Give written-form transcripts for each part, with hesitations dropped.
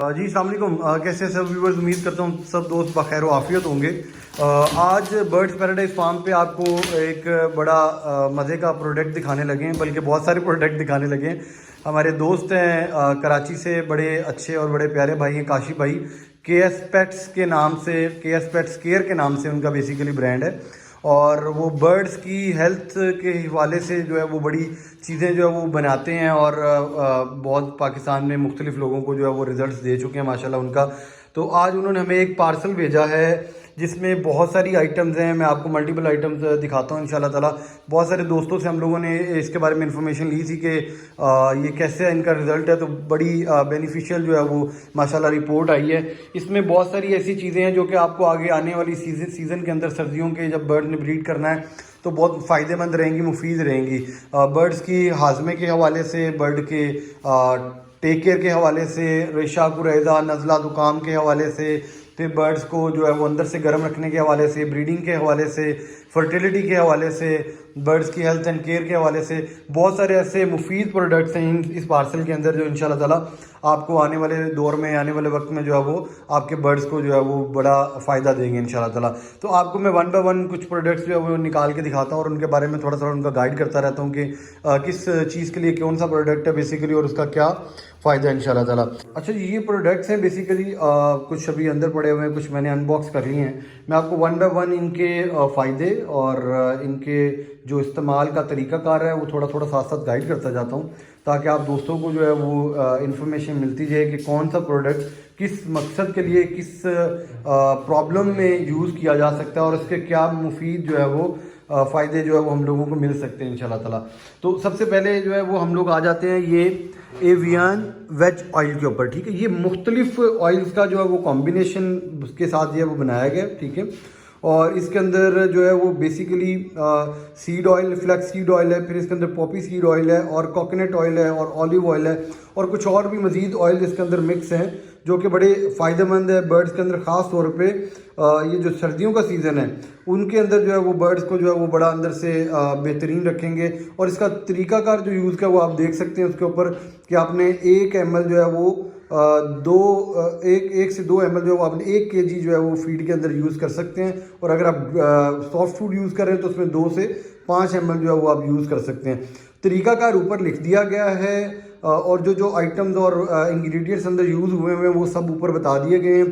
जी अस्सलाम वालेकुम। कैसे हैं सब व्यूवर्स? उम्मीद करता हूँ सब दोस्त बखैर व आफियत होंगे। आज बर्ड्स पैराडाइज फार्म पे आपको एक बड़ा मज़े का प्रोडक्ट दिखाने लगे हैं, बल्कि बहुत सारे प्रोडक्ट दिखाने लगे हैं। हमारे दोस्त हैं कराची से, बड़े अच्छे और बड़े प्यारे भाई हैं, काशिफ भाई। KS पेट्स के नाम से, KS पेट्स केयर के नाम से उनका बेसिकली ब्रांड है, और वो बर्ड्स की हेल्थ के हवाले से जो है वो बड़ी चीज़ें जो है वो बनाते हैं, और बहुत पाकिस्तान में मुख्तलिफ लोगों को जो है वो रिज़ल्ट्स दे चुके हैं माशाल्लाह उनका। तो आज उन्होंने हमें एक पार्सल भेजा है जिसमें बहुत सारी आइटम्स हैं। मैं आपको मल्टीपल आइटम्स दिखाता हूँ इंशाल्लाह ताला। बहुत सारे दोस्तों से हम लोगों ने इसके बारे में इंफॉर्मेशन ली थी कि ये कैसे इनका रिज़ल्ट है, तो बड़ी बेनिफिशियल जो है वो माशाल्लाह रिपोर्ट आई है। इसमें बहुत सारी ऐसी चीज़ें हैं जो कि आपको आगे आने वाली सीज़न के अंदर, सर्दियों के जब बर्ड ने ब्रीड करना है तो बहुत फ़ायदेमंद रहेंगी, मुफीद रहेंगी। बर्ड्स की हाजमे के हवाले से, बर्ड के टेक केयर के हवाले से, रेशा कुरैज़ा नज़ला ज़ुकाम के हवाले से, फिर बर्ड्स को जो है वो अंदर से गर्म रखने के हवाले से, ब्रीडिंग के हवाले से, फर्टिलिटी के हवाले से, बर्ड्स की हेल्थ एंड केयर के हवाले से बहुत सारे ऐसे मुफीद प्रोडक्ट्स हैं इस पार्सल के अंदर, जो इंशाल्लाह ताला आपको आने वाले दौर में, आने वाले वक्त में जो है वो आपके बर्ड्स को जो है वो बड़ा फ़ायदा देंगे इंशाल्लाह ताला। तो आपको मैं वन बाय वन कुछ प्रोडक्ट्स जो है वो निकाल के दिखाता हूँ और उनके बारे में थोड़ा थोड़ा उनका गाइड करता रहता हूँ कि किस चीज़ के लिए कौन सा प्रोडक्ट है बेसिकली, और उसका क्या फ़ायदा है इंशाल्लाह ताला। अच्छा जी, ये प्रोडक्ट्स हैं बेसिकली, कुछ अभी अंदर पड़े हुए हैं, कुछ मैंने अनबॉक्स कर लिए हैं। मैं आपको वन बाय वन इनके फ़ायदे और इनके जो इस्तेमाल का तरीक़ाकार है वो थोड़ा थोड़ा साथ साथ गाइड करता जाता हूँ, ताकि आप दोस्तों को जो है वो इन्फॉर्मेशन मिलती जाए कि कौन सा प्रोडक्ट किस मकसद के लिए, किस प्रॉब्लम में यूज़ किया जा सकता है, और इसके क्या मुफीद जो है वो फ़ायदे जो है वो हम लोगों को मिल सकते हैं इंशाल्लाह ताला। तो सबसे पहले जो है वो हम लोग आ जाते हैं ये एवियन वेज ऑयल के ऊपर। ठीक है, ये मुख्तलिफ ऑयल्स का जो है वो कॉम्बिनेशन उसके साथ जो है वो बनाया गया, ठीक है। और इसके अंदर जो है वो basically seed oil, flax seed oil है, फिर इसके अंदर पॉपी सीड ऑयल है, और कोकोनट ऑयल है, और ऑलिव ऑयल है, और कुछ और भी मज़ीद ऑयल इसके अंदर मिक्स हैं जो कि बड़े फ़ायदेमंद है बर्ड्स के अंदर। ख़ास तौर पे ये जो सर्दियों का सीज़न है उनके अंदर जो है वो बर्ड्स को जो है वो बड़ा अंदर से बेहतरीन रखेंगे। और इसका तरीक़ाकार जो यूज़ का वो आप देख सकते हैं उसके ऊपर कि आपने 1 ml जो है वो एक से 2 ml जो है वो आपने 1 kg जो है वो फीड के अंदर यूज़ कर सकते हैं। और अगर आप सॉफ्ट फूड यूज़ कर रहे हैं तो उसमें 2 से 5 ml जो है वो आप यूज़ कर सकते हैं। तरीक़ाकार ऊपर लिख दिया गया है, और जो जो आइटम्स और इंग्रेडिएंट्स अंदर यूज़ हुए हैं वो सब ऊपर बता दिए गए हैं।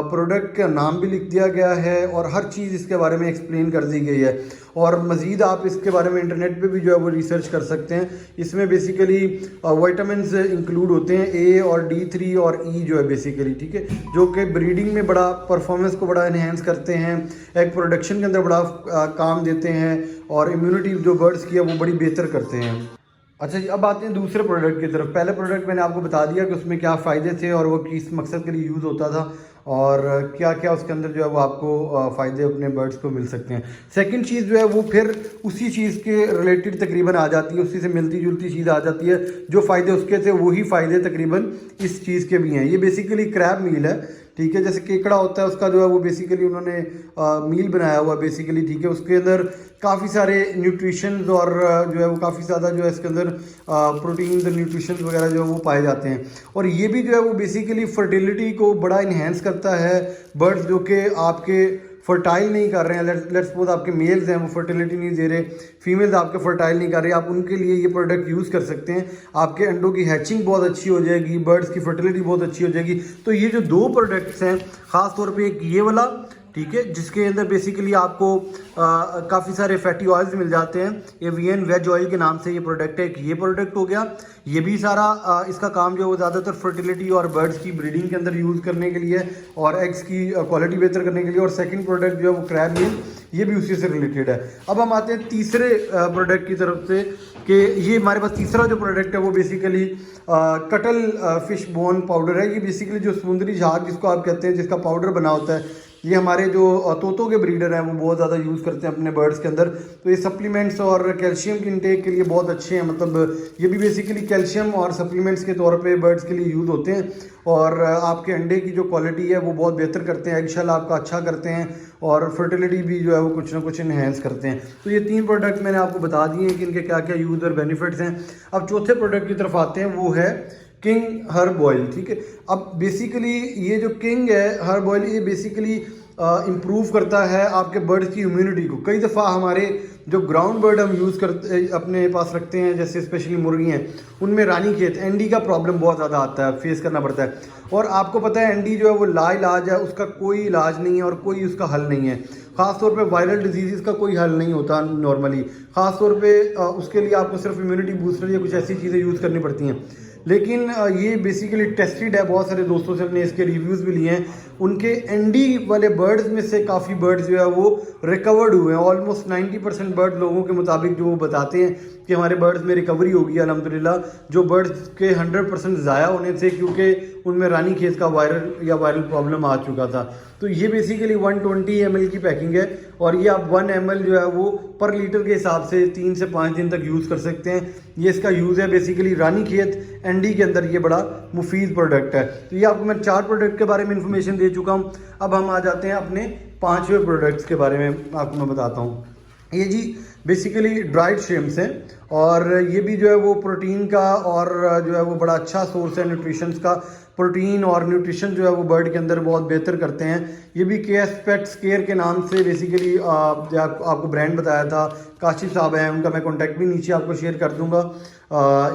प्रोडक्ट का नाम भी लिख दिया गया है, और हर चीज़ इसके बारे में एक्सप्लेन कर दी गई है। और मज़ीद आप इसके बारे में इंटरनेट पे भी जो है वो रिसर्च कर सकते हैं। इसमें बेसिकली विटामिन्स इंक्लूड होते हैं, A और D3 और E जो है बेसिकली, ठीक है, जो कि ब्रीडिंग में बड़ा परफॉर्मेंस को बड़ा इन्हेंस करते हैं, एग प्रोडक्शन के अंदर बड़ा काम देते हैं, और इम्यूनिटी जो बर्ड्स की है वो बड़ी बेहतर करते हैं। अच्छा जी, अब आते हैं दूसरे प्रोडक्ट की तरफ। पहले प्रोडक्ट मैंने आपको बता दिया कि उसमें क्या फ़ायदे थे और वो किस मकसद के लिए यूज़ होता था, और क्या क्या उसके अंदर जो है वो आपको फ़ायदे अपने बर्ड्स को मिल सकते हैं। सेकंड चीज़ जो है वो फिर उसी चीज़ के रिलेटेड तकरीबन आ जाती है, उसी से मिलती जुलती चीज़ आ जाती है। जो फ़ायदे उसके थे वही फ़ायदे तकरीबन इस चीज़ के भी हैं। ये बेसिकली क्रैब मील है, ठीक है, जैसे केकड़ा होता है उसका जो है वो बेसिकली उन्होंने मील बनाया हुआ बेसिकली, ठीक है। उसके अंदर काफ़ी सारे न्यूट्रिशंस और जो है वो काफ़ी ज़्यादा जो है इसके अंदर प्रोटीन्स और न्यूट्रिशंस वगैरह जो है वो पाए जाते हैं। और ये भी जो है वो बेसिकली फर्टिलिटी को बड़ा इन्हेंस करता है। बर्ड्स जो कि आपके फर्टाइल नहीं कर रहे हैं, लेट्स सपोज आपके मेल्स हैं वो फर्टिलिटी नहीं दे रहे, फीमेल्स आपके फर्टाइल नहीं कर रहे, आप उनके लिए ये प्रोडक्ट यूज़ कर सकते हैं। आपके अंडों की हैचिंग बहुत अच्छी हो जाएगी, बर्ड्स की फर्टिलिटी बहुत अच्छी हो जाएगी। तो ये जो 2 प्रोडक्ट्स हैं, ख़ास तौर पे एक ये वाला, ठीक है, जिसके अंदर बेसिकली आपको काफ़ी सारे फैटी ऑयल्स मिल जाते हैं, एवियन वेज ऑयल के नाम से ये प्रोडक्ट है। एक ये प्रोडक्ट हो गया, ये भी सारा इसका काम जो है वो ज़्यादातर फर्टिलिटी और बर्ड्स की ब्रीडिंग के अंदर यूज़ करने के लिए, और एग्स की क्वालिटी बेहतर करने के लिए। और सेकंड प्रोडक्ट जो है वो क्रैब मील, ये भी उसी से रिलेटेड है। अब हम आते हैं तीसरे प्रोडक्ट की तरफ से, कि ये हमारे पास तीसरा जो प्रोडक्ट है वो basically cuttle fish bone powder है। ये बेसिकली जो समुद्री झाग जिसको आप कहते हैं, जिसका पाउडर बना होता है, ये हमारे जो तोतों के ब्रीडर हैं वो बहुत ज़्यादा यूज़ करते हैं अपने बर्ड्स के अंदर। तो ये सप्लीमेंट्स और कैल्शियम की इंटेक के लिए बहुत अच्छे हैं, मतलब ये भी बेसिकली कैल्शियम और सप्लीमेंट्स के तौर पे बर्ड्स के लिए यूज़ होते हैं। और आपके अंडे की जो क्वालिटी है वो बहुत बेहतर करते हैं, एग शेल आपका अच्छा करते हैं, और फर्टिलिटी भी जो है वो कुछ ना कुछ इन्हेंस करते हैं। तो ये 3 प्रोडक्ट मैंने आपको बता दिए हैं कि इनके क्या क्या यूज़ और बेनिफिट्स हैं। अब चौथे प्रोडक्ट की तरफ आते हैं, वो है किंग हर्ब ऑयल, ठीक है। अब बेसिकली ये जो किंग है हर्ब ऑयल, ये बेसिकली इम्प्रूव करता है आपके बर्ड्स की इम्यूनिटी को। कई दफ़ा हमारे जो ग्राउंड बर्ड हम यूज़ करते अपने पास रखते हैं, जैसे स्पेशली मुर्गी हैं, उनमें रानीखेत एंडी का प्रॉब्लम बहुत ज़्यादा आता है, फेस करना पड़ता है। और आपको पता है एंडी जो है वो लाइलाज है, उसका कोई इलाज नहीं है और कोई उसका हल नहीं है। ख़ास तौर पे वायरल डिजीज़ का कोई हल नहीं होता नॉर्मली। ख़ास तौर पे उसके लिए आपको सिर्फ इम्यूनिटी बूस्टर या कुछ ऐसी चीज़ें यूज़ करनी पड़ती हैं। लेकिन ये बेसिकली टेस्टेड है, बहुत सारे दोस्तों से हमने इसके रिव्यूज़ भी लिए हैं। उनके एंडी वाले बर्ड्स में से काफ़ी बर्ड्स जो है वो रिकवर्ड हुए हैं। ऑलमोस्ट 90% बर्ड लोगों के मुताबिक जो वो बताते हैं कि हमारे बर्ड्स में रिकवरी होगी अल्हम्दुलिल्लाह। जो बर्ड्स के 100% ज़ाया होने से, क्योंकि उनमें रानीखेत का वायरल प्रॉब्लम आ चुका था। तो ये बेसिकली 120 ml की पैकिंग है और ये आप 1 ml जो है वो पर लीटर के हिसाब से 3 से 5 दिन तक यूज़ कर सकते हैं। ये इसका यूज़ है बेसिकली रानीखेत एंडी के अंदर। ये बड़ा मुफीद प्रोडक्ट है। तो ये आपको मैं 4 प्रोडक्ट के बारे में इन्फॉर्मेशन दे चुका हूँ। अब हम आ जाते हैं अपने 5वें प्रोडक्ट्स के बारे में, आपको मैं बताता हूँ। ये जी बेसिकली ड्राइड श्रिम्प्स हैं और ये भी जो है वो प्रोटीन का और जो है वो बड़ा अच्छा सोर्स है न्यूट्रिशंस का। प्रोटीन और न्यूट्रिशन जो है वो बर्ड के अंदर बहुत बेहतर करते हैं। ये भी केएस पेट्स केयर के नाम से बेसिकली आपको ब्रांड बताया था। काशिफ साहब हैं, उनका मैं कॉन्टैक्ट भी नीचे आपको शेयर कर दूंगा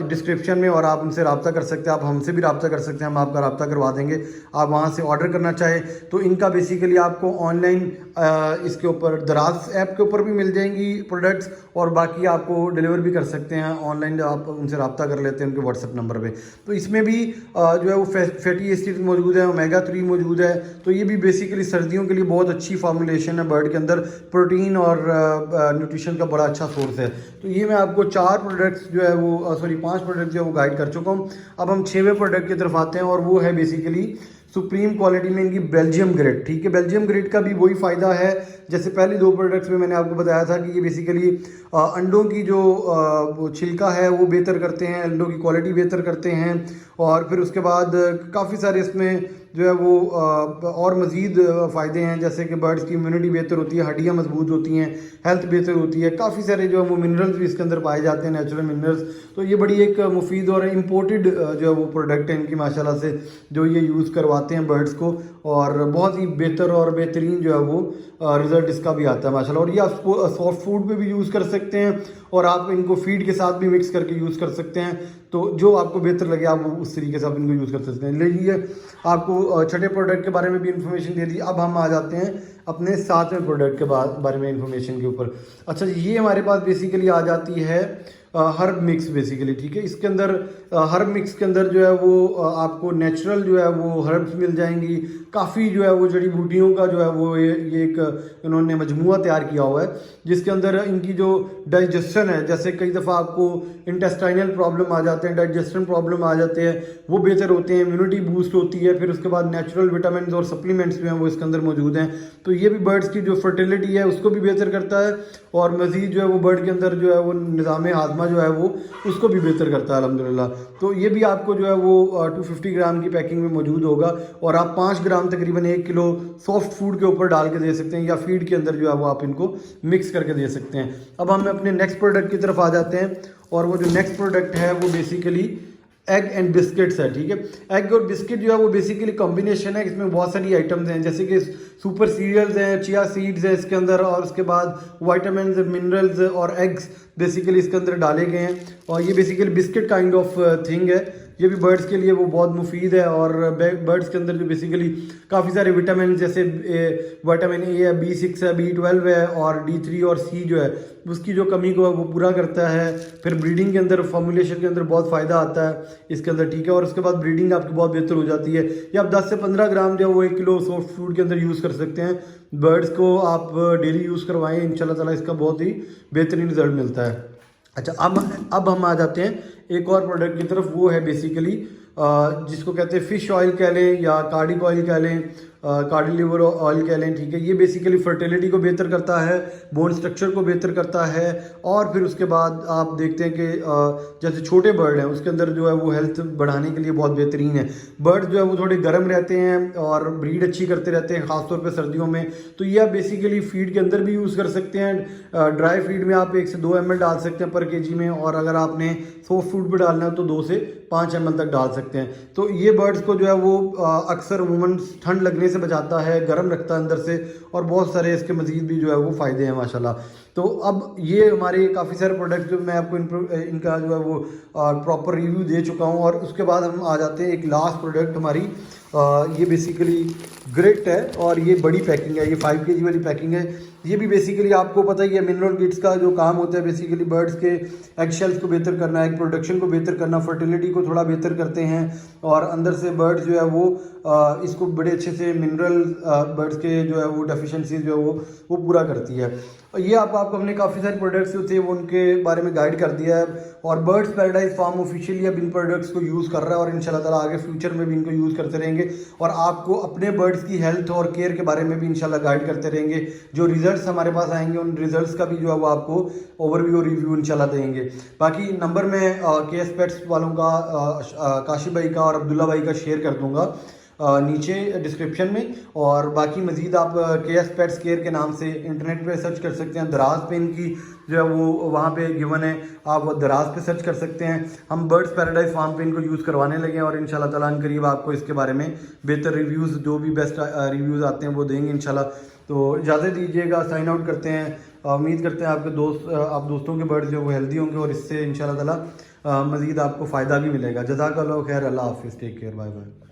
डिस्क्रिप्शन में, और आप उनसे रब्ता कर सकते हैं। आप हमसे भी रब्ता कर सकते हैं, हम आपका रब्ता करवा देंगे। आप वहाँ से ऑर्डर करना चाहें तो इनका बेसिकली आपको ऑनलाइन इसके ऊपर दराज ऐप के ऊपर भी मिल जाएंगी प्रोडक्ट्स, और बाकी आपको डिलीवर भी कर सकते हैं ऑनलाइन। आप उनसे रब्ता कर लेते हैं उनके व्हाट्सएप नंबर पे। तो इसमें भी जो है वो फैटी एसिड मौजूद है, ओमेगा 3 मौजूद है। तो ये भी बेसिकली सर्दियों के लिए बहुत अच्छी फार्मूलेशन है। बर्ड के अंदर प्रोटीन और न्यूट्रिशन का बड़ा अच्छा सोर्स है। तो ये मैं आपको 4 प्रोडक्ट्स जो है वो 5 प्रोडक्ट जो है वो गाइड कर चुका हूँ। अब हम 6वें प्रोडक्ट की तरफ आते हैं और वो है बेसिकली सुप्रीम क्वालिटी में इनकी बेल्जियम ग्रेड, ठीक है। बेल्जियम ग्रेड का भी वही फ़ायदा है जैसे पहले 2 प्रोडक्ट्स में मैंने आपको बताया था कि ये बेसिकली अंडों की जो छिलका है वो बेहतर करते हैं, अंडों की क्वालिटी बेहतर करते हैं। और फिर उसके बाद काफ़ी सारे इसमें जो है वो और मज़ीद फ़ायदे हैं, जैसे कि बर्ड्स की इम्यूनिटी बेहतर होती है, हड्डियाँ मजबूत होती हैं, हेल्थ बेहतर होती है। काफ़ी सारे जो है वो मिनरल्स भी इसके अंदर पाए जाते हैं, नेचुरल मिनरल्स। तो ये बड़ी एक मुफीद और इम्पोर्टेड जो है वो प्रोडक्ट है इनकी माशाल्लाह से, जो ये यूज़ करवाते हैं बर्ड्स को, और बहुत ही बेहतर और बेहतरीन जो है वो रिज़ल्ट इसका भी आता है माशाल्लाह। और ये आप सॉफ्ट फूड पे भी यूज़ कर सकते हैं और आप इनको फीड के साथ भी मिक्स करके यूज़ कर सकते हैं। तो जो आपको बेहतर लगे आप उस तरीके से आप इनको यूज़ कर सकते हैं। लेकिन आपको छठे प्रोडक्ट के बारे में भी इंफॉर्मेशन दे दी। अब हम आ जाते हैं अपने 7वें प्रोडक्ट के बारे में इंफॉर्मेशन के ऊपर। अच्छा, ये हमारे पास बेसिकली आ जाती है हर्ब मिक्स बेसिकली, ठीक है। इसके अंदर हर्ब मिक्स के अंदर जो है वो आपको नेचुरल जो है वो हर्ब्स मिल जाएंगी। काफ़ी जो है वो जड़ी बूटियों का जो है वो ये एक इन्होंने मजमुआ तैयार किया हुआ है, जिसके अंदर इनकी जो डाइजेशन है, जैसे कई दफ़ा आपको इंटेस्टाइनल प्रॉब्लम आ जाते हैं, डाइजेशन प्रॉब्लम आ जाते हैं, वो बेहतर होते हैं, इम्यूनिटी बूस्ट होती है। फिर उसके बाद नेचुरल विटामिन और सप्लीमेंट्स जो हैं वो इसके अंदर मौजूद हैं। तो ये भी बर्ड्स की जो फर्टिलिटी है उसको भी बेहतर करता है, और मज़ीद जो है वो बर्ड के अंदर जो है वो निज़ाम हाजमा जो है वो उसको भी बेहतर करता है अल्हम्दुलिल्लाह। तो ये भी आपको जो है वो 250 ग्राम की पैकिंग में मौजूद होगा, और आप 5 ग्राम तकरीबन 1 किलो सॉफ्ट फूड के ऊपर डाल के दे सकते हैं, या फीड के अंदर जो है वो आप इनको मिक्स करके दे सकते हैं। अब हम अपने नेक्स्ट प्रोडक्ट की तरफ आ जाते हैं, और वो जो नेक्स्ट प्रोडक्ट है वो बेसिकली एग एंड बिस्किट्स है, ठीक है। एग और बिस्किट जो है वो बेसिकली कॉम्बिनेशन है, इसमें बहुत सारी आइटम्स हैं, जैसे कि सुपर सीरियल्स हैं, चिया सीड्स हैं इसके अंदर, और उसके बाद वाइटामिन मिनरल्स और एग्स बेसिकली इसके अंदर डाले गए हैं। और ये basically biscuit kind of thing है। ये भी बर्ड्स के लिए वो बहुत मुफीद है, और बर्ड्स के अंदर जो बेसिकली काफ़ी सारे विटामिन, जैसे विटामिन ए है, B6 है, B12 है, और D3 और C जो है उसकी जो कमी को वो पूरा करता है। फिर ब्रीडिंग के अंदर, फॉर्मुलेशन के अंदर बहुत फ़ायदा आता है इसके अंदर, ठीक है। और उसके बाद ब्रीडिंग आपकी बहुत बेहतर हो जाती है। ये आप 10 से 15 ग्राम जो है वो 1 किलो सॉफ्ट फूड के अंदर यूज़ कर सकते हैं। बर्ड्स को आप डेली यूज़ करवाएं, इंशाल्लाह ताला इसका बहुत ही बेहतरीन रिजल्ट मिलता है। अच्छा, अब हम आ जाते हैं एक और प्रोडक्ट की तरफ, वो है बेसिकली जिसको कहते हैं फ़िश ऑयल कह लें या कार्डिक ऑयल कह लें, कार्डी लिवर ऑयल कह लें, ठीक है। ये बेसिकली फर्टिलिटी को बेहतर करता है, बोन स्ट्रक्चर को बेहतर करता है। और फिर उसके बाद आप देखते हैं कि जैसे छोटे बर्ड हैं उसके अंदर जो है वो हेल्थ बढ़ाने के लिए बहुत बेहतरीन है। बर्ड जो है वो थोड़े गर्म रहते हैं और ब्रीड अच्छी करते रहते हैं, ख़ासतौर पे सर्दियों में। तो ये आप बेसिकली फीड के अंदर भी यूज़ कर सकते हैं। ड्राई फीड में आप 1 से 2 ml डाल सकते हैं पर केजी में, और अगर आपने सॉफ्ट फूड पे डालना है तो 2 से 5 ml तक डाल सकते हैं। तो ये बर्ड्स को जो है वो अक्सर अमूमन ठंड लगने से बचाता है, गर्म रखता है अंदर से, और बहुत सारे इसके मज़ीद भी जो है वो फ़ायदे हैं माशाल्लाह। तो अब ये हमारे काफ़ी सारे प्रोडक्ट्स जो मैं आपको इनका जो है वो प्रॉपर रिव्यू दे चुका हूँ। और उसके बाद हम आ जाते हैं एक लास्ट प्रोडक्ट हमारी, ये बेसिकली ग्रिट है और ये बड़ी पैकिंग है, ये 5 kg वाली पैकिंग है। ये भी बेसिकली आपको पता ही है मिनरल किट्स का जो काम होता है बेसिकली बर्ड्स के एग शेल्स को बेहतर करना, एग प्रोडक्शन को बेहतर करना, फर्टिलिटी को थोड़ा बेहतर करते हैं, और अंदर से बर्ड्स जो है वो इसको बड़े अच्छे से मिनरल बर्ड्स के जो है वो डेफिशिएंसी जो है वो पूरा करती है। ये आपको हमने काफ़ी सारे प्रोडक्ट्स जो थे वो उनके बारे में गाइड कर दिया है, और बर्ड्स पैराडाइज फार्म ऑफिशियली अब इन प्रोडक्ट्स को यूज़ कर रहा है और इंशाल्लाह ताला आगे फ्यूचर में भी इनको यूज़ करते रहेंगे, और आपको अपने बर्ड्स की हेल्थ और केयर के बारे में भी इंशाल्लाह गाइड करते रहेंगे। जो रिजल्ट्स हमारे पास आएंगे उन रिजल्ट्स का भी जो है वो आपको ओवरव्यू और रिव्यू इंशाल्लाह देंगे। बाकी नंबर में केएस पेट्स वालों का, काशिफ भाई का और अब्दुल्ला भाई का शेयर कर दूँगा नीचे डिस्क्रिप्शन में। और बाकी मज़ीद आप केएस पेट्स केयर के नाम से इंटरनेट पे सर्च कर सकते हैं। दराज पे इनकी जो है वो वहाँ पे गिवन है, आप दराज पे सर्च कर सकते हैं। हम बर्ड्स पैराडाइज फार्म पे इनको यूज़ करवाने लगे हैं, और इंशाल्लाह ताला करीब आपको इसके बारे में बेहतर रिव्यूज़, जो भी बेस्ट रिव्यूज़ आते हैं वो देंगे इंशाल्लाह। तो इजाज़त दीजिएगा, साइन आउट करते हैं। उम्मीद करते हैं आपके दोस्तों के बर्ड्स जो वो हेल्दी होंगे, और इससे इंशाल्लाह ताला मज़ीद आपको फ़ायदा भी मिलेगा। जज़ाकल्लाहु खैर, अल्लाह हाफ़िज़, टेक केयर, बाय बाय।